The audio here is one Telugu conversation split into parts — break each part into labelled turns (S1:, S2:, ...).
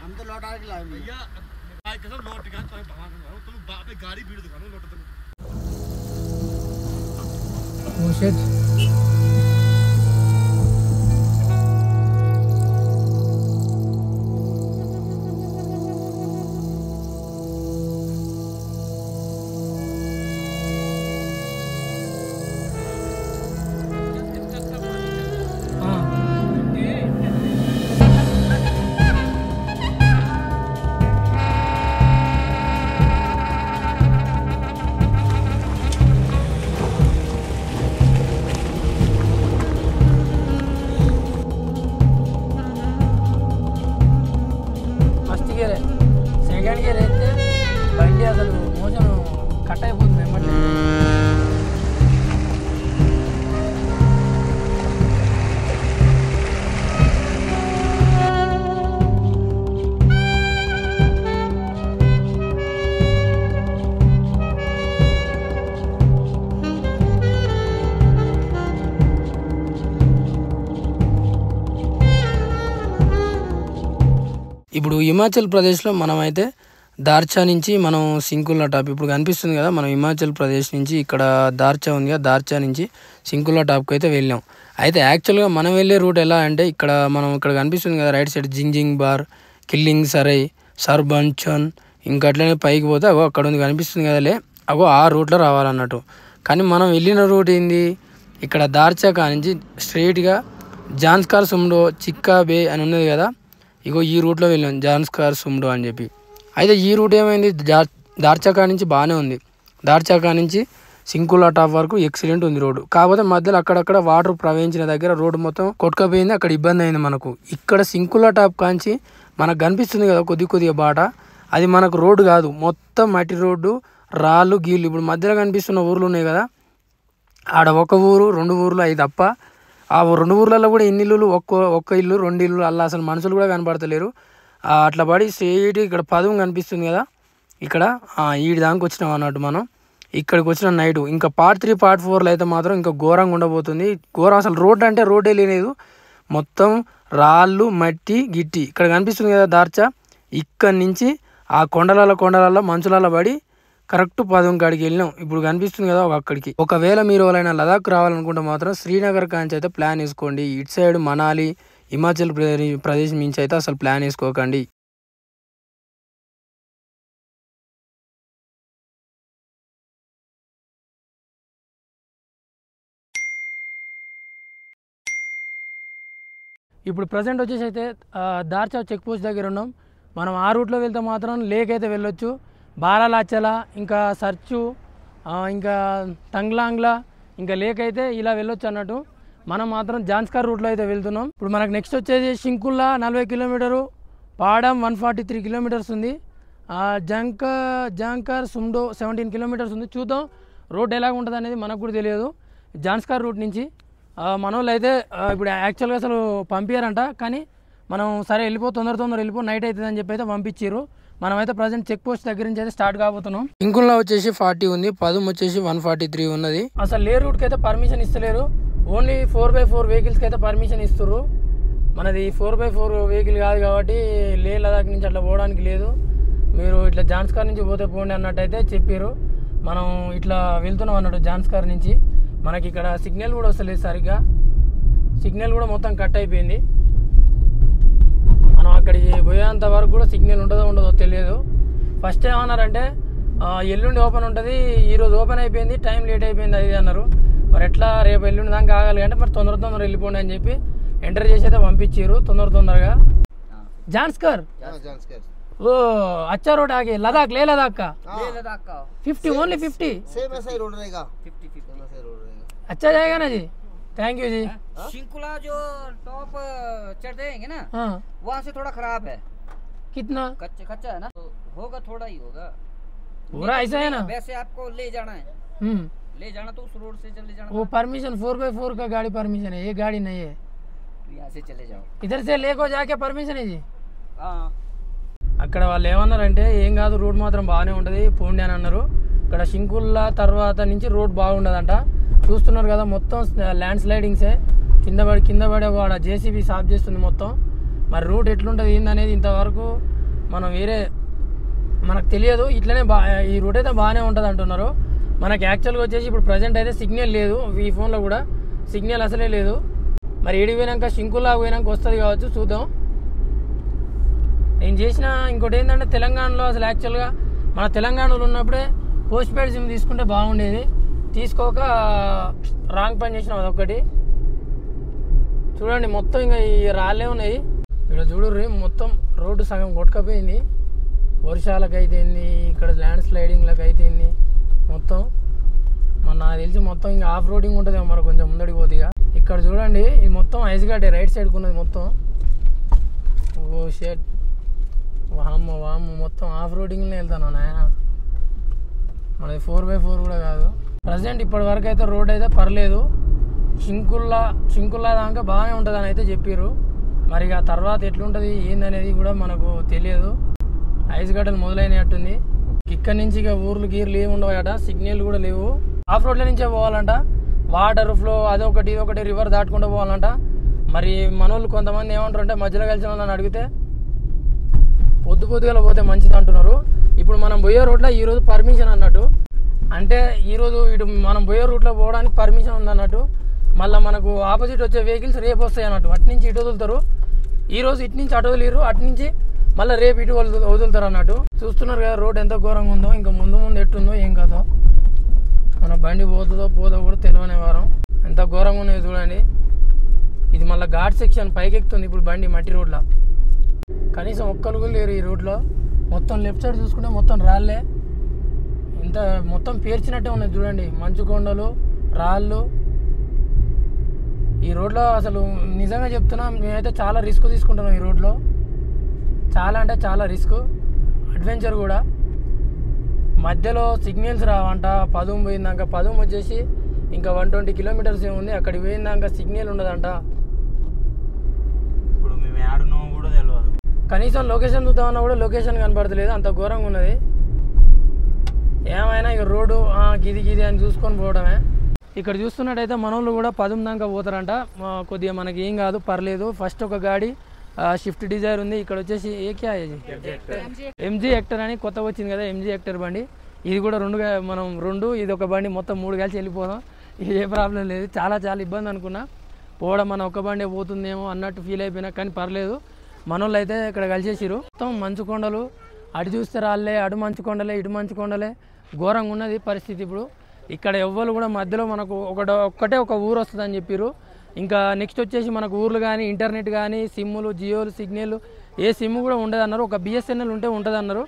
S1: हम तो लौटा के लाए
S2: भैया भाई कसम लौट गया तो भाग तुम बाप पे गाड़ी भीड़ दिखाओ लौट तुम
S3: Oh shit. సెకండ్ గేర్ అయితే బండి అసలు మోషన్ కట్ అయిపోతుంది ఏమంటే ఇప్పుడు హిమాచల్ ప్రదేశ్లో మనమైతే దార్చా నుంచి మనం సింకుల్లా టాప్ ఇప్పుడు కనిపిస్తుంది కదా మనం హిమాచల్ ప్రదేశ్ నుంచి ఇక్కడ దార్చా ఉంది కదా దార్చా నుంచి సింకుల్లా టాప్కి అయితే వెళ్ళాం. అయితే యాక్చువల్గా మనం వెళ్ళే రూట్ ఎలా అంటే ఇక్కడ మనం ఇక్కడ కనిపిస్తుంది కదా రైట్ సైడ్ జింజింగ్ బార్ కిల్లింగ్ సరై సర్బంచన్ ఇంకా అట్లనే పైకి పోతే అగో అక్కడ ఉంది కనిపిస్తుంది కదలే అగో ఆ రూట్లో రావాలన్నట్టు. కానీ మనం వెళ్ళిన రూట్ ఏంది ఇక్కడ దార్చా కానించి స్ట్రైట్గా జాన్స్కార్ సుమ్డో చిక్కా బే అని ఉన్నది కదా ఇగో ఈ రూట్లో వెళ్ళాం జాన్స్కార్ సుమ్డో అని చెప్పి. అయితే ఈ రూట్ ఏమైంది దార్చాకా నుంచి బాగానే ఉంది దార్చాకా నుంచి సింకుల్లా టాప్ వరకు ఎక్సలెంట్ ఉంది రోడ్డు. కాకపోతే మధ్యలో అక్కడక్కడ వాటర్ ప్రవహించిన దగ్గర రోడ్డు మొత్తం కొట్టుకపోయింది అక్కడ ఇబ్బంది అయింది మనకు. ఇక్కడ సింకుల్లా టాప్ కాంచి మనకు కనిపిస్తుంది కదా కొద్దిగా బాట అది మనకు రోడ్డు కాదు మొత్తం మట్టి రోడ్డు రాళ్ళు గీళ్ళు. ఇప్పుడు మధ్యలో కనిపిస్తున్న ఊర్లు ఉన్నాయి కదా ఆడ ఒక ఊరు 2 ఊర్లు అవి తప్ప ఆ 2 ఊర్లలో కూడా ఎన్ని ఇల్లులు ఒక్క ఇల్లు 2 ఇల్లు అలా అసలు మనుషులు కూడా కనపడతలేరు. అట్లా పడి స్ట్రైట్ ఇక్కడ పదం కనిపిస్తుంది కదా ఇక్కడ ఈడి దానికి వచ్చినాం అన్నట్టు మనం ఇక్కడికి వచ్చిన నైట్. ఇంకా పార్ట్ 3 పార్ట్ 4లో అయితే మాత్రం ఇంకా ఘోరంగా ఉండబోతుంది. ఘోరం అసలు రోడ్డు అంటే రోడ్డే లేదు మొత్తం రాళ్ళు మట్టి గిట్టి. ఇక్కడ కనిపిస్తుంది కదా దార్చా ఇక్కడి నుంచి ఆ కొండలలో మంచులలో పడి కరెక్ట్ 10 కాడికి వెళ్ళినాం. ఇప్పుడు కనిపిస్తుంది కదా అక్కడికి. ఒకవేళ మీరు ఎవరైనా లదాఖ్ రావాలనుకుంటే మాత్రం శ్రీనగర్ కాంచి అయితే ప్లాన్ వేసుకోండి. ఇటు సైడ్ మనాలి హిమాచల్ ప్రదేశ్ నుంచి అయితే అసలు ప్లాన్ వేసుకోకండి. ఇప్పుడు ప్రజెంట్ వచ్చేసి అయితే దార్చా చెక్ పోస్ట్ దగ్గర ఉన్నాం. మనం ఆ రూట్లో వెళ్తే మాత్రం లేక్ అయితే వెళ్ళొచ్చు. బారాలాచల ఇంకా సర్చు ఇంకా తంగ్లాంగ్లా ఇంకా లేక్ అయితే ఇలా వెళ్ళొచ్చు అన్నట్టు. మనం మాత్రం జాన్స్కార్ రూట్లో అయితే వెళ్తున్నాం. ఇప్పుడు మనకు నెక్స్ట్ వచ్చేసి సింకుల్లా 40 కిలోమీటరు పాడం 143 కిలోమీటర్స్ ఉంది. జాంకార్ సుమ్డో 17 కిలోమీటర్స్ ఉంది. చూద్దాం రోడ్ ఎలా ఉంటుంది అనేది మనకు కూడా తెలియదు. జాన్స్కార్ రూట్ నుంచి మన వాళ్ళు అయితే ఇప్పుడు యాక్చువల్గా అసలు పంపించారంట కానీ మనం సరే వెళ్ళిపో తొందర వెళ్ళిపో నైట్ అవుతుంది అని చెప్పి అయితే పంపించారు. మనమైతే ప్రజెంట్ చెక్ పోస్ట్ దగ్గర నుంచి అయితే స్టార్ట్ కాబోతున్నాం. సింకుల్లా వచ్చేసి 40 ఉంది పదం వచ్చేసి 143 ఉన్నది. అసలు లే రూట్కి అయితే పర్మిషన్ ఇస్తలేరు. ఓన్లీ 4x4 వెహికల్స్కి అయితే పర్మిషన్ ఇస్తారు. మనది 4x4 వెహికల్ కాదు కాబట్టి లే లదాఖ్ నుంచి అట్లా పోవడానికి లేదు. మీరు ఇట్లా జాన్స్కార్ నుంచి పోతే పోండి అన్నట్టయితే చెప్పారు. మనం ఇట్లా వెళ్తున్నాం అన్నట్టు జాన్స్కార్ నుంచి. మనకి ఇక్కడ సిగ్నల్ కూడా వస్తలేదు సరిగ్గా సిగ్నల్ కూడా మొత్తం కట్ అయిపోయింది. మనం అక్కడికి పోయేంత వరకు కూడా సిగ్నల్ ఉండదో తెలియదు. ఫస్ట్ ఏమన్నారంటే ఎల్లుండి ఓపెన్ ఉంటుంది ఈరోజు ఓపెన్ అయిపోయింది టైం లేట్ అయిపోయింది అది అన్నారు. మరి ఎట్లా రేపు ఎల్లుండి దాకా ఆగాలి అంటే మరి తొందర వెళ్ళిపోండి అని చెప్పి ఎంటర్ చేసి అయితే పంపించారు తొందరగా. జాన్స్కర్ ఓ अच्छा रोड आगे लद्दाख ले लद्दाख का 50 ओनली 50
S1: सेम ऐसा ही रोड रहेगा 50
S3: अच्छा जाएगा ना जी. थैंक यू जी.
S4: सिंकुला जो टॉप चढ़ जाएंगे ना वहाँ से थोड़ा खराब है.
S3: कितना
S4: कच्चा है ना तो होगा थोड़ा ही होगा
S3: पूरा ऐसा है ना.
S4: वैसे आपको ले जाना है ले जाना तो उस रोड से चले जाना.
S3: वो परमिशन 4x4 का गाड़ी परमिशन है ये गाड़ी नहीं है.
S4: यहाँ से चले जाओ
S3: इधर से लेको जाके परमिशन है जी.
S4: हाँ
S3: అక్కడ వాళ్ళు ఏమన్నారంటే ఏం కాదు రోడ్ మాత్రం బాగానే ఉంటుంది పోండి అని అన్నారు. ఇక్కడ సింకుల్లా తర్వాత నుంచి రోడ్ బాగుండదంట. చూస్తున్నారు కదా మొత్తం ల్యాండ్ స్లైడింగ్సే కింద పడి వాడ జేసీబీ సాఫ్ చేస్తుంది మొత్తం. మరి రూట్ ఎట్లుంటుంది ఏందనేది ఇంతవరకు మనం మనకు తెలియదు. ఇట్లనే ఈ రూట్ అయితే బాగానే ఉంటుంది అంటున్నారు. మనకి యాక్చువల్గా వచ్చేసి ఇప్పుడు ప్రజెంట్ అయితే సిగ్నల్ లేదు, ఈ ఫోన్లో కూడా సిగ్నల్ అసలే లేదు. మరి ఏడికి పోయినాక సింకుల్లా పోయినాక వస్తుంది కావచ్చు, చూద్దాం. నేను చేసిన ఇంకోటి ఏంటంటే తెలంగాణలో అసలు యాక్చువల్గా మన తెలంగాణలో ఉన్నప్పుడే పోస్ట్ పెయిడ్ సిమ్ తీసుకుంటే బాగుండేది, తీసుకోక రాంగ్ పని చేసినాం అదొక్కటి. చూడండి మొత్తం ఇంకా ఈ రాళ్ళే ఉన్నాయి ఇక్కడ చూడుర్రి, మొత్తం రోడ్డు సగం కొట్టుకపోయింది. వర్షాలకు అయితేంది, ఇక్కడ ల్యాండ్ స్లైడింగ్లకు అయితేంది, మొత్తం నాకు తెలిసి మొత్తం ఇంకా ఆఫ్ రోడింగ్ ఉంటుంది మరి కొంచెం ముందడికి పోతుందిగా. ఇక్కడ చూడండి ఇది మొత్తం ఐస్ గడ్డే రైట్ సైడ్కి ఉన్నది మొత్తం. ఓ షెట్, వామ్మ మొత్తం ఆఫ్ రోడింగ్లోనే వెళ్తాను నాయన. మనది 4x4 కూడా కాదు. ప్రజెంట్ ఇప్పటి వరకు అయితే రోడ్ అయితే పర్లేదు, సింకుల్లా దాకా బాగానే ఉంటుంది అని అయితే చెప్పారు. మరి ఆ తర్వాత ఎట్లుంటుంది ఏందనేది కూడా మనకు తెలియదు. ఐస్ గడ్డలు మొదలైనట్టుంది. ఇక్కడ నుంచి ఇక ఊర్లు గీర్లు ఏమి ఉండవట, సిగ్నల్ కూడా లేవు. ఆఫ్ రోడ్ల నుంచే పోవాలంట, వాటర్ ఫ్లో అదొకటి ఇదొకటి రివర్ దాటుకుంటూ పోవాలంట. మరి మనోళ్ళు కొంతమంది ఏమంటారు అంటే మధ్యలో కలిసిన వాళ్ళని అడిగితే పొద్దుగా పోతే మంచిది అంటున్నారు. ఇప్పుడు మనం పోయే రూట్లో ఈరోజు పర్మిషన్ అన్నట్టు, అంటే ఈరోజు ఇటు మనం పోయే రూట్లో పోవడానికి పర్మిషన్ ఉందన్నట్టు. మళ్ళీ మనకు ఆపోజిట్ వచ్చే వెహికల్స్ రేపు వస్తాయి అన్నట్టు. అటు నుంచి ఇటు వదులుతారు, ఈరోజు ఇటు నుంచి అటు వదిలేరు, అటు నుంచి మళ్ళీ రేపు ఇటు వదులుతారు అన్నట్టు. చూస్తున్నారు కదా రోడ్ ఎంత ఘోరంగా ఉందో, ఇంకా ముందు ఎట్టుందో ఏం కాదో. మన బండి పోతుందో పోదో కూడా తెలియని వారం. ఎంత ఘోరంగా ఉన్నాయో చూడండి. ఇది మళ్ళీ ఘాట్ సెక్షన్ పైకి ఎక్కుతుంది ఇప్పుడు బండి మట్టి రోడ్లో. కనీసం ఒక్కరు కూడా లేరు ఈ రోడ్లో. మొత్తం లెఫ్ట్ సైడ్ చూసుకుంటే మొత్తం రాళ్ళే, ఇంత మొత్తం పేర్చినట్టే ఉన్నాయి చూడండి, మంచు కొండలు రాళ్ళు. ఈ రోడ్లో అసలు నిజంగా చెప్తున్నా మేమైతే చాలా రిస్క్ తీసుకుంటున్నాం ఈ రోడ్లో. చాలా అంటే చాలా రిస్క్, అడ్వెంచర్ కూడా. మధ్యలో సిగ్నల్స్ రావంట. పదుము పోయిందాక, పదుము వచ్చేసి ఇంకా 120 కిలోమీటర్స్ ఏముంది, అక్కడికి పోయిందాక సిగ్నల్ ఉండదంట.
S1: ఇప్పుడు మేము ఆడున్నాం కూడా తెలియదు.
S3: కనీసం లొకేషన్ చూద్దామన్నా కూడా లొకేషన్ కనపడతలేదు, అంత ఘోరంగా ఉన్నది. ఏమైనా ఇక రోడ్డు గిది అని చూసుకొని పోవడమే. ఇక్కడ చూస్తున్నట్టయితే మనోళ్ళు కూడా 10 దాకా పోతారంట. కొద్దిగా మనకి ఏం కాదు, పర్లేదు. ఫస్ట్ ఒక గాడి షిఫ్ట్ డిజైర్ ఉంది. ఇక్కడ వచ్చేసి ఎంజీ హెక్టర్ అని కొత్తగా వచ్చింది కదా, ఎంజీ హెక్టర్ బండి. ఇది కూడా మనం ఇది ఒక బండి మొత్తం 3 కలిసి వెళ్ళిపోదాం. ఇది ఏ ప్రాబ్లం లేదు. చాలా ఇబ్బంది అనుకున్నా, పోవడం మన ఒక్క బండి పోతుందేమో అన్నట్టు ఫీల్ అయిపోయినా, కానీ పర్లేదు. మనోళ్ళు అయితే ఇక్కడ కలిసేసిరు. మొత్తం మంచు కొండలు, అటు చూస్తే రాళ్ళే, అటు మంచు కొండలే, ఇటు మంచు కొండలే, ఘోరంగా ఉన్నది పరిస్థితి. ఇప్పుడు ఇక్కడ ఎవ్వరు కూడా మధ్యలో మనకు ఒక్కటే ఒక ఊరు వస్తుందని చెప్పారు. ఇంకా నెక్స్ట్ వచ్చేసి మనకు ఊర్లు కానీ ఇంటర్నెట్ కానీ సిమ్ములు, జియోలు, సిగ్నల్ ఏ సిమ్ కూడా ఉండదన్నారు. ఒక బిఎస్ఎన్ఎల్ ఉంటే ఉంటుంది అన్నారు.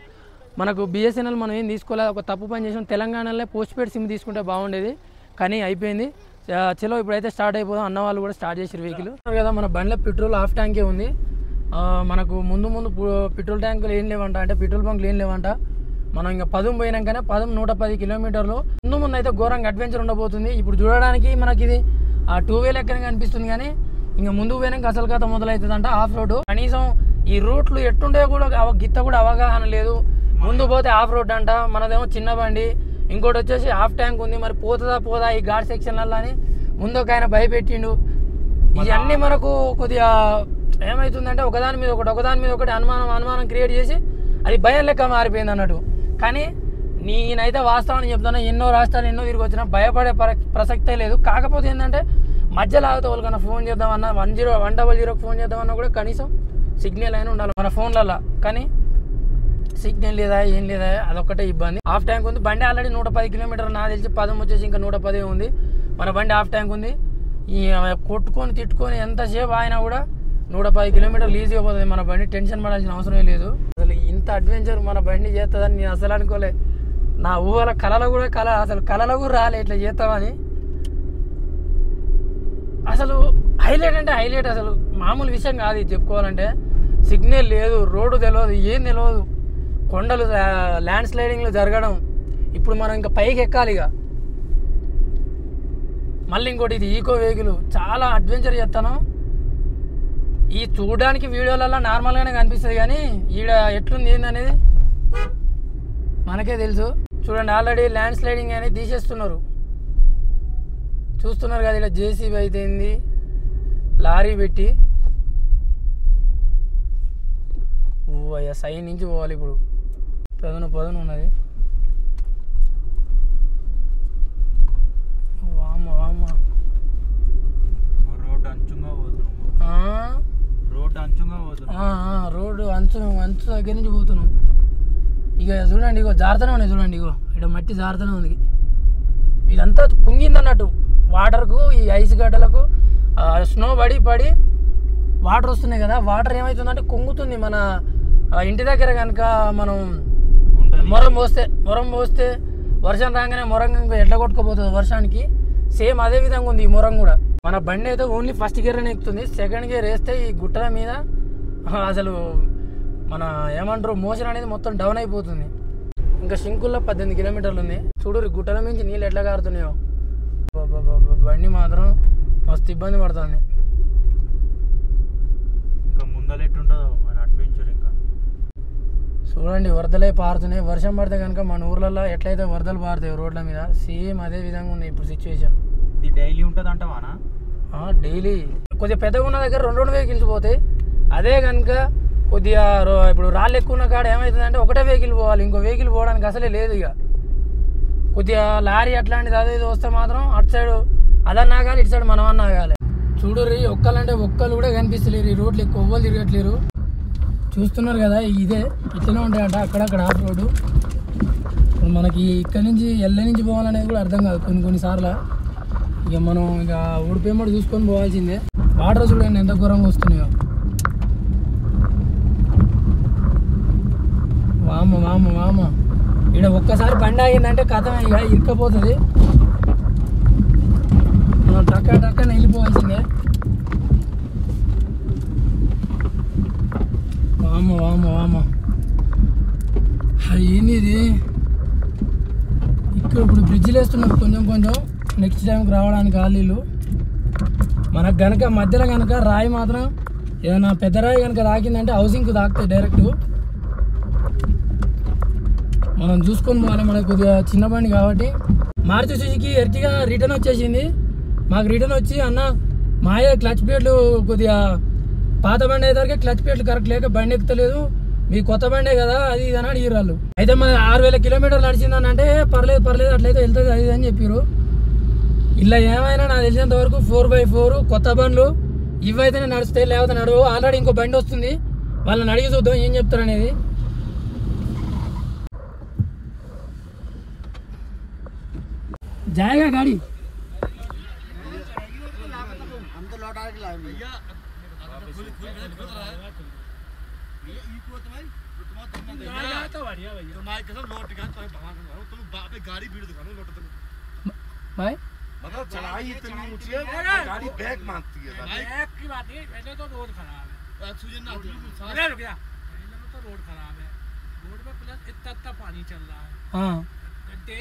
S3: మనకు బిఎస్ఎన్ఎల్ మనం ఏం తీసుకోలేదు, ఒక తప్పు పని చేసాం. తెలంగాణలో పోస్ట్ పెయిడ్ సిమ్ తీసుకుంటే బాగుండేది, కానీ అయిపోయింది. చలో ఇప్పుడైతే స్టార్ట్ అయిపోదాం. అన్న వాళ్ళు కూడా స్టార్ట్ చేసారు వెహికల్ కదా. మన బండిలో పెట్రోల్ హాఫ్ ట్యాంకే ఉంది. మనకు ముందు పెట్రోల్ ట్యాంకులు ఏం లేవంట, అంటే పెట్రోల్ బంకులు ఏం లేవంట. మనం ఇంకా 10 పోయినాకనే 110 కిలోమీటర్లు ముందు అయితే ఘోరంగా అడ్వెంచర్ ఉండబోతుంది. ఇప్పుడు చూడడానికి మనకి ఇది 2-వే లెక్కనే కనిపిస్తుంది, కానీ ఇంకా ముందు పోయినాక అసలు కథ మొదలవుతుందంట ఆఫ్ రోడ్. కనీసం ఈ రూట్లు ఎట్టుండే కూడా గిత్త కూడా అవగాహన లేదు. ముందు పోతే ఆఫ్ రోడ్ అంట, మనదేమో చిన్న బండి. ఇంకోటి వచ్చేసి హాఫ్ ట్యాంక్ ఉంది, మరి పోదా ఈ ఘాట్ సెక్షన్లలో అని ముందు ఒక ఆయన భయపెట్టిండు. ఇవన్నీ మనకు కొద్దిగా ఏమవుతుందంటే ఒకదాని మీద ఒకటి అనుమానం క్రియేట్ చేసి అది భయం లెక్క మారిపోయింది అన్నట్టు. కానీ నేనైతే వాస్తవాన్ని చెప్తాను, ఎన్నో రాష్ట్రాలు ఎన్నో తిరిగి వచ్చినా భయపడే ప్రసక్తే లేదు. కాకపోతే ఏంటంటే మధ్యలో ఆగితే వాళ్ళకన్నా ఫోన్ చేద్దామన్నా 100కి ఫోన్ చేద్దామన్నా కూడా కనీసం సిగ్నల్ అయినా ఉండాలి మన ఫోన్లలో. కానీ సిగ్నల్ లేదా ఏం లేదా, అదొక్కటే ఇబ్బంది. హాఫ్ ట్యాంక్ ఉంది బండి, ఆల్రెడీ 110 కిలోమీటర్లు. నాకు తెలిసి 10 వచ్చేసి ఇంకా 110 ఉంది. మన బండి హాఫ్ ట్యాంక్ ఉంది. ఈ కొట్టుకొని తిట్టుకొని ఎంతసేపు అయినా కూడా 110 కిలోమీటర్లు ఈజీగా పోతుంది మన బండి. టెన్షన్ పడాల్సిన అవసరమే లేదు. అసలు ఇంత అడ్వెంచర్ మన బండి చేస్తుందని నేను అసలు అనుకోలే. నా ఊహల కళలో కూడా రాలే ఇట్లా చేస్తామని. అసలు హైలైట్ అంటే హైలైట్, అసలు మామూలు విషయం కాదు ఇది చెప్పుకోవాలంటే. సిగ్నల్ లేదు, రోడ్డు తెలియదు, ఏం తెలియదు, కొండలు ల్యాండ్ స్లైడింగ్లు జరగడం. ఇప్పుడు మనం ఇంకా పైకి ఎక్కాలి. ఇక మళ్ళీ ఇంకోటి ఇది ఈకో వెహికల్, చాలా అడ్వెంచర్ చేస్తాను. ఈ చూడడానికి వీడియోలలో నార్మల్గానే కనిపిస్తుంది, కానీ ఈడ ఎట్లుంది ఏందనేది మనకే తెలుసు. చూడండి ఆల్రెడీ ల్యాండ్ స్లైడింగ్ అనేది తీసేస్తున్నారు, చూస్తున్నారు కదా. ఇలా జేసీబీ అయితేంది, లారీ పెట్టి భయ్య సైడ్ నుంచి పోవాలి ఇప్పుడు. పొదను ఉన్నది. వామ్మ
S1: రోడ్డు అంచుగా పోతున్నాం.
S3: రోడ్డు అంచు దగ్గర నుంచి పోతున్నాం. ఇక చూడండి, ఇగో జారుతూనే ఉన్నాయి చూడండి. ఇగో ఇక్కడ మట్టి జారుతూనే ఉంది. ఇదంతా కుంగింది అన్నట్టు వాటర్కు, ఈ ఐస్ గడ్డలకు స్నో పడి వాటర్ వస్తున్నాయి కదా. వాటర్ ఏమవుతుందంటే కుంగుతుంది. మన ఇంటి దగ్గర కనుక మనం మొరం పోస్తే వర్షం రాగానే మొరం ఎట్లా కొట్టుకుపోతుంది వర్షానికి, సేమ్ అదే విధంగా ఉంది ఈ మొరం కూడా. మన బండి అయితే ఓన్లీ ఫస్ట్ గేర్ అని ఎక్కుతుంది. సెకండ్ గేర్ వేస్తే ఈ గుట్టల మీద అసలు మన ఏమంటారు మోషన్ అనేది మొత్తం డౌన్ అయిపోతుంది. ఇంకా సింకుల్లో 18 కిలోమీటర్లు ఉంది. చూడు గుట్టల మించి నీళ్ళు ఎట్లా కారుతున్నాయో. బండి మాత్రం మస్తు ఇబ్బంది పడుతుంది.
S1: ఇంకా ముందలెట్టుంటుందో మన అడ్వెంచర్. ఇంకా
S3: చూడండి వరదలే పారుతున్నాయి. వర్షం పడితే కనుక మన ఊర్లలో ఎట్లయితే వరదలు పారుతాయి రోడ్ల మీద, సేమ్ అదే విధంగా ఉంది ఇప్పుడు సిచ్యువేషన్.
S1: ఇది డైలీ ఉంటుంది అంటావానా?
S3: డైలీ కొద్దిగా పెద్దగా ఉన్న దగ్గర 2 వెహికల్స్ పోతాయి. అదే కనుక కొద్దిగా ఇప్పుడు రాళ్ళు ఎక్కువ ఉన్న కాడ ఏమవుతుందంటే ఒకటే వెహికల్ పోవాలి, ఇంకో వెహికల్ పోవడానికి అసలే లేదు. ఇక కొద్దిగా లారీ అట్లాంటిది అదే ఇది వస్తే మాత్రం అటు సైడ్ అదన్నా కానీ ఇటు సైడ్ మనం అన్నా కావాలి. చూడరు ఒక్కలంటే ఒక్కళ్ళు కూడా కనిపిస్తలేరు. ఈ రోడ్లు ఎక్కువ ఎవ్వరు తిరగట్లేరు. చూస్తున్నారు కదా, ఇదే ఇట్లనే ఉంటాయంట అక్కడక్కడ ఆఫ్ రోడ్డు. ఇప్పుడు మనకి ఇక్కడ నుంచి ఎల్ల నుంచి పోవాలనేది కూడా అర్థం కాదు కొన్నిసార్లు. ఇక మనం ఇక ఊడిపోయేమో చూసుకొని పోవాల్సిందే. వాటర్ చూడండి ఎంత ఘోరంగా వస్తున్నాయో. వామ ఇక్కడ ఒక్కసారి బండి ఆగిందంటే కథ ఇక ఇరుక్కపోతుంది. మనం టక్కన వెళ్ళిపోవాల్సిందే. వామ ఏంది ఇది? ఇక్కడ ఇప్పుడు బ్రిడ్జిలు వేస్తున్నారు కొంచెం. నెక్స్ట్ టైంకి రావడానికి ఆలీలు. మనకు కనుక మధ్యలో కనుక రాయి మాత్రం ఏదైనా పెద్ద రాయి కనుక తాకిందంటే హౌసింగ్కి తాకుతాయి డైరెక్ట్. మనం చూసుకొని పోవాలి. మనకు కొద్దిగా చిన్న బండి కాబట్టి. మారుతి సుజుకి ఎర్టిగా రిటర్న్ వచ్చేసింది. మాకు రిటర్న్ వచ్చి అన్న మాయ క్లచ్ ప్లేట్లు కొద్దిగా పాత బండి అయితే క్లచ్ ప్లేట్లు కరెక్ట్ లేక బండి ఎక్కుతలేదు, మీ కొత్త బండే కదా అది ఇది అని అడిగిరు వాళ్ళు. అయితే మన 6000 కిలోమీటర్లు నడిచిందని అంటే పర్లేదు అట్లయితే వెళ్తుంది అది అని చెప్పారు. ఇలా ఏమైనా నాకు తెలిసినంత వరకు 4x4 కొత్త బండ్లు ఇవైతేనే నడుస్తాయి, లేకపోతే నడవు. ఆల్రెడీ ఇంకో బండి వస్తుంది, వాళ్ళని అడిగి చూద్దాం ఏం చెప్తారు అనేది. जाएगा गाड़ी
S2: हम तो लौटा के लाए भैया। गाड़ी भीड़ दुकान लौट
S3: भाई
S2: मतलब चलाई इतनी ऊंची है गाड़ी बैक मांगती है। बैक की बात नहीं, पहले तो रोड खराब है। सुजन ना अरे रुक जा, पहले तो रोड खराब है, रोड में प्लस इतना पानी चल रहा है।
S3: हां
S2: इतने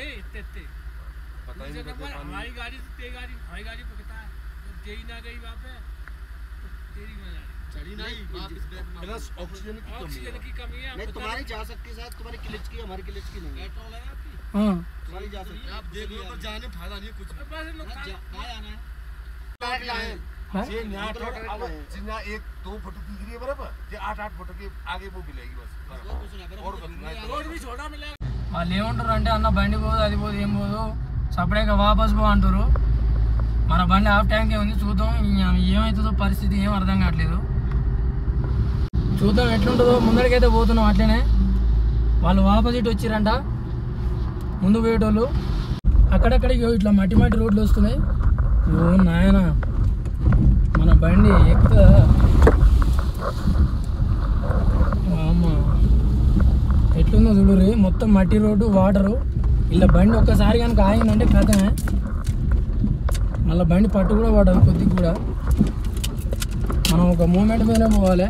S2: हमारी गाड़ी से तेरी गाड़ी हमारी गाड़ी पकड़ता है तो तेरी ना गई वहाँ पे तो तेरी ना चढ़ी नहीं। प्लस ऑक्सीजन की कमी है। नहीं तुम्हारी जा सकती है, तुम्हारी क्लिच की हमारी क्लिच की नहीं। पेट्रोल है आपकी,
S3: हां
S2: तुम्हारी जा सकती है। आप देख लो पर जाने फायदा नहीं है कुछ। बस लोग कहाँ जाना है लाए ये यहाँ जितना 1-2 फुट की गिरी है बराबर, ये 8-8 फुट के आगे वो मिलेगी बस और रोड भी छोटा मिलेगा।
S3: వాళ్ళు ఏమంటారు అంటే అన్న బండి పోదు అది పోదు ఏం పోదు సపరేట్గా వాపస్ పో అంటారు. మన బండి హాఫ్ ట్యాంకే ఉంది, చూద్దాం ఏమవుతుందో పరిస్థితి ఏం అర్థం కావట్లేదు. చూద్దాం ఎట్లుంటుందో. ముందరికైతే పోతున్నాం అట్లనే. వాళ్ళు ఆపోజిట్ వచ్చిరంట ముందు పోయేటోళ్ళు. అక్కడక్కడికి ఇట్లా మట్టి రోడ్లు వస్తున్నాయి. ఓ నాయన మన బండి ఎక్కుతుందా? అమ్మ ఎట్లుందో చూడుర్రి, మొత్తం మట్టి రోడ్డు వాటరు. ఇలా బండి ఒక్కసారి కనుక ఆగిందంటే కథమే. మళ్ళీ బండి పట్టు కూడా పడదు కొద్దిగా కూడా. మనం ఒక మూమెంట్ మీద పోవాలి.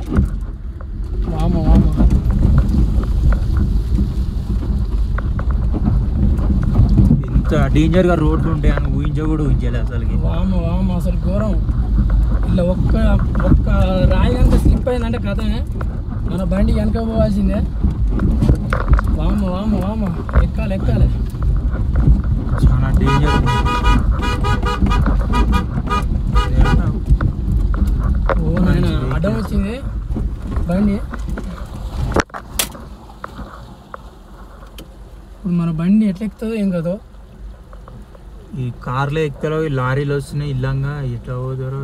S3: వామ
S1: ఇంత డేంజర్గా రోడ్లు ఉంటాయని ఊహించకూడదు, ఊహించలేదు అసలుకి.
S3: వామ అసలు ఘోరం. ఇలా ఒక్క రాయి కనుక స్లిప్ అయిందంటే కథమే. మన బండి వెనక పోవాల్సిందే. వామ ఎక్కాలి
S1: చాలా డేంజర్.
S3: ఓ నాయన అడ్డం వచ్చింది బండి. ఇప్పుడు మన బండి ఎట్లా ఎక్కుతుందో ఏం కాదో.
S1: ఈ కార్లో ఎక్కుతారో ఈ లారీలు వస్తున్నాయి ఇల్లంగా ఎట్లా పోతారో.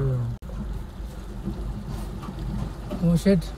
S3: ఓ షెట్.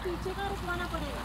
S5: पीछे का रुकवाना पड़ेगा।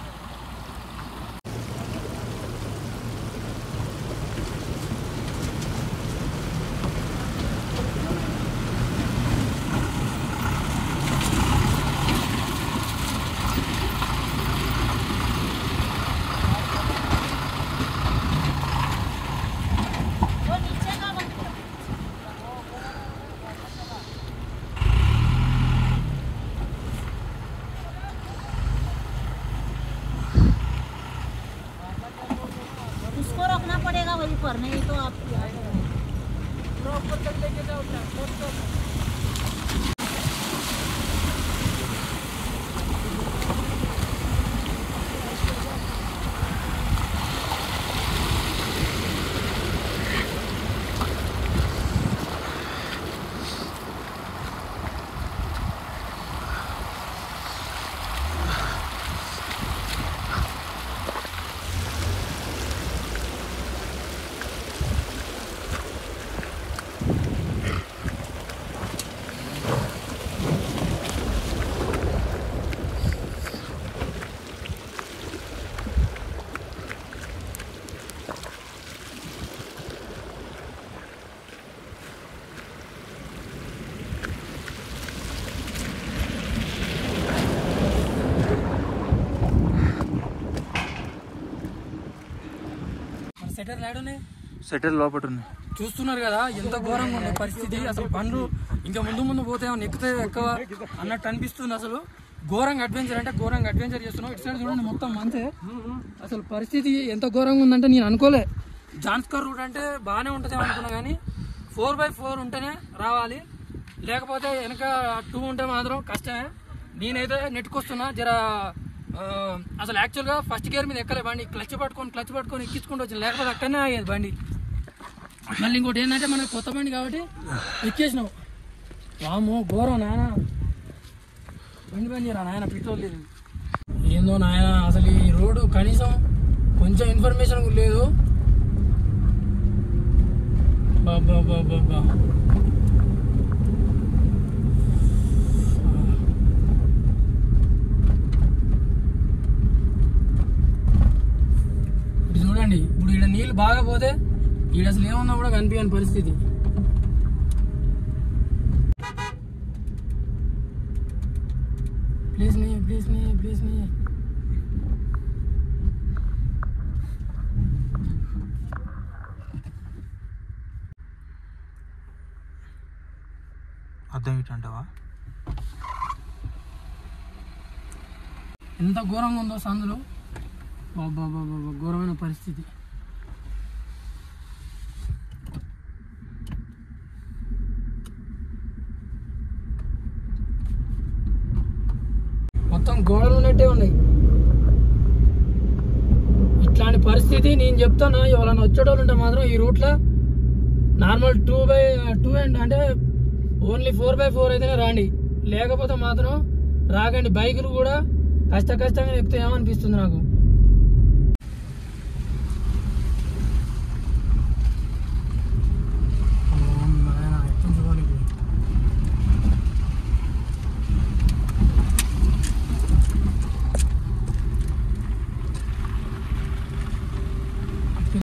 S5: उसको रखना पड़ेगा वहीं पर, नहीं तो आप
S3: సెటర్ లాడునే
S1: సెటర్ లోపల ఉన్నాయి.
S3: చూస్తున్నారు కదా ఎంత ఘోరంగా ఉంది పరిస్థితి. అసలు బండ్లు ఇంకా ముందు ముందు పోతే ఎక్కుతాయి ఎక్కువ అన్నట్టు అనిపిస్తుంది. అసలు ఘోరంగా అడ్వెంచర్ అంటే ఘోరంగా అడ్వెంచర్ చేస్తున్నాం. ఇటు సైడ్ చూడండి మొత్తం అంతే. అసలు పరిస్థితి ఎంత ఘోరంగా ఉందంటే నేను అనుకోలే. జాన్స్కర్ రూట్ అంటే బాగానే ఉంటుంది అనుకున్నా, కానీ 4x4 ఉంటేనే రావాలి, లేకపోతే వెనక 2 ఉంటే మాత్రం కష్టమే. నేనైతే నెట్టుకొస్తున్నా జర. అసలు యాక్చువల్గా ఫస్ట్ గేర్ మీద ఎక్కలే బండి, క్లచ్ పట్టుకొని ఎక్కించుకుంటూ వచ్చింది, లేకపోతే అక్కడనే అయ్యేది బండి. మళ్ళీ ఇంకోటి ఏంటంటే మనకు కొత్త బండి కాబట్టి ఎక్కేసినావు. వామో ఘోరం నాయన, బండి రా నాయన, పెట్రోల్ లేదు ఏందో నాయన. అసలు ఈ రోడ్డు కనీసం కొంచెం ఇన్ఫర్మేషన్ లేదు. బాబా బాబా బా చూడండి. ఇప్పుడు ఈడ నీళ్ళు బాగా పోతే ఈడ అసలు ఏమన్నా కూడా కనిపించని పరిస్థితి. ప్లీజ్ నీ
S1: అర్థం ఏంటంటావా?
S3: ఎంత ఘోరంగా ఉందో సందులో. బాబా బాబా ఘోరమైన పరిస్థితి. మొత్తం గోడలు ఉన్నట్టే ఉన్నాయి. ఇట్లాంటి పరిస్థితి నేను చెప్తాను. ఎవరైనా వచ్చేటోళ్ళు ఉంటే మాత్రం ఈ రూట్లో నార్మల్ 2x2 అంటే ఓన్లీ 4x4 అయితేనే రాండి, లేకపోతే మాత్రం రాకండి. బైకులు కూడా కష్టంగా ఎక్కుతాయేమనిపిస్తుంది నాకు.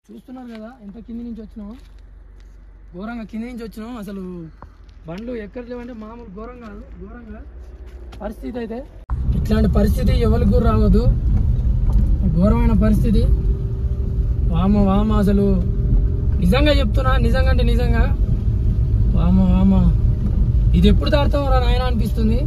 S3: చూస్తున్నారు కదా ఎంత కింది నుంచి వచ్చినాం, ఘోరంగా కింది నుంచి వచ్చినాం. అసలు బండ్లు ఎక్కడ లేవంటే మామూలు ఘోరంగా పరిస్థితి. అయితే ఇట్లాంటి పరిస్థితి ఎవరికి కూడా రావద్దు, ఘోరమైన పరిస్థితి. వామ అసలు నిజంగా చెప్తున్నా, నిజంగా వామ ఇది ఎప్పుడు దాడతాం రా నాయన అనిపిస్తుంది.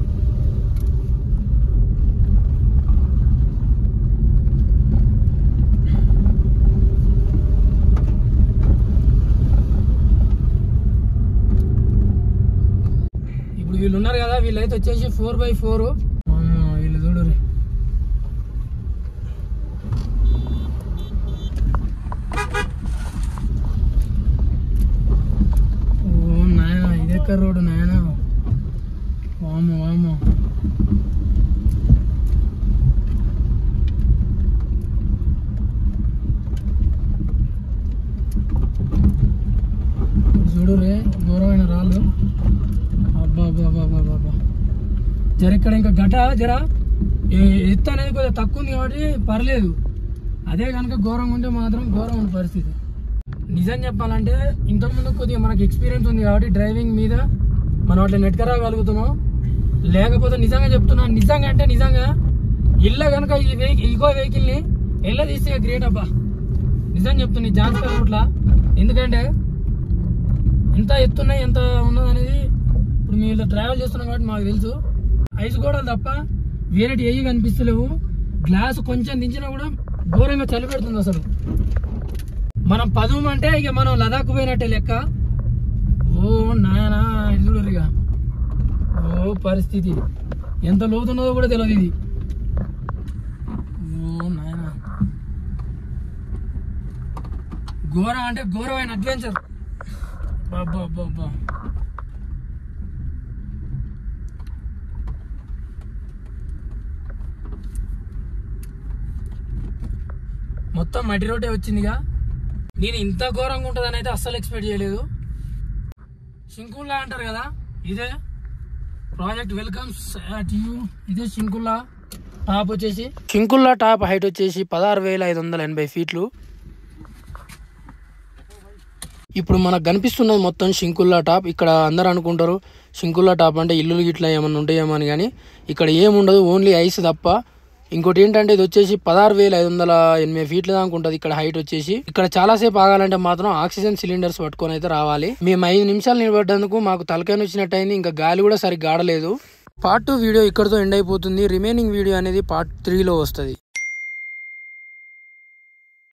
S3: ఇప్పుడు వీళ్ళు ఉన్నారు కదా, వీళ్ళైతే వచ్చేసి 4x4. వీళ్ళు చూడు నాయన, ఇదెక్కడ రోడ్డు నాయన. వామ చూడు రే, ఘోరమైన రాళ్ళు. అబ్బా జర ఇక్కడ ఇంకా జర ఎత్తు అనేది కొద్దిగా తక్కువ ఉంది కాబట్టి పర్లేదు. అదే కనుక ఘోరంగా ఉంటే మాత్రం ఘోరమైన పరిస్థితి. నిజం చెప్పాలంటే ఇంతకుముందు కొద్దిగా మనకి ఎక్స్పీరియన్స్ ఉంది కాబట్టి డ్రైవింగ్ మీద మనం అట్లా నెట్కరాగలుగుతున్నాం. లేకపోతే నిజంగా చెప్తున్నా, నిజంగా ఇళ్ళ కనుక ఇగో వెహికల్ని ఎల్ల తీస్తే గ్రేట్ అబ్బా. నిజం చెప్తున్నా జాగ్రత్త రోడ్ల. ఎందుకంటే ఎంత ఎత్తున్నాయి ఎంత ఉన్నది అనేది ఇప్పుడు మీరు ట్రావెల్ చేస్తున్నాం కాబట్టి మాకు తెలుసు. ఐస్ గోడలు తప్ప వేరేటి ఏవి కనిపిస్తలేవు. గ్లాస్ కొంచెం దించినా కూడా ఘోరంగా చలి పెడుతుంది. అసలు మనం పదుమంటే ఇక మనం లదాఖ్ పోయినట్టే లెక్క. ఓ నాయనా ఇక ఓ పరిస్థితి ఎంత లోతున్నదో కూడా తెలియదు ఇది. ఓ నాయనా ఘోరం అంటే ఘోరమైన అడ్వెంచర్. బాబా మొత్తం మట్టి రోడ్డే వచ్చిందిగా. నేను ఇంత ఘోరంగా ఉంటుందని అయితే అస్సలు ఎక్స్పెక్ట్ చేయలేదు. శంకుల్లా అంటారు కదా, ఇదే ప్రాజెక్ట్ వెల్కమ్స్ అట్ యూ. ఇదే శంకుల్లా టాప్ వచ్చేసి. శంకుల్లా టాప్ హైట్ వచ్చేసి 16,580 ఫీట్లు. ఇప్పుడు మనకు కనిపిస్తున్నది మొత్తం శంకుల్లా టాప్. ఇక్కడ అందరు అనుకుంటారు శంకుల్లా టాప్ అంటే ఇల్లులు గిట్లా ఏమన్నా ఉంటాయేమో అని, కానీ ఇక్కడ ఏముండదు, ఓన్లీ ఐస్ తప్ప. ఇంకోటి ఏంటంటే ఇది వచ్చేసి 16,580 ఫీట్ల దాకా ఉంటుంది ఇక్కడ హైట్ వచ్చేసి. ఇక్కడ చాలాసేపు ఆగాలంటే మాత్రం ఆక్సిజన్ సిలిండర్స్ పట్టుకొని అయితే రావాలి. మేము 5 నిమిషాలు నిలబడ్డందుకు మాకు తలకాయ వచ్చినట్టు అయింది. ఇంకా గాలి కూడా సరిగ్గా ఆడలేదు. పార్ట్ 2 వీడియో ఇక్కడతో ఎండ్ అయిపోతుంది. రిమైనింగ్ వీడియో అనేది పార్ట్ 3లో వస్తుంది.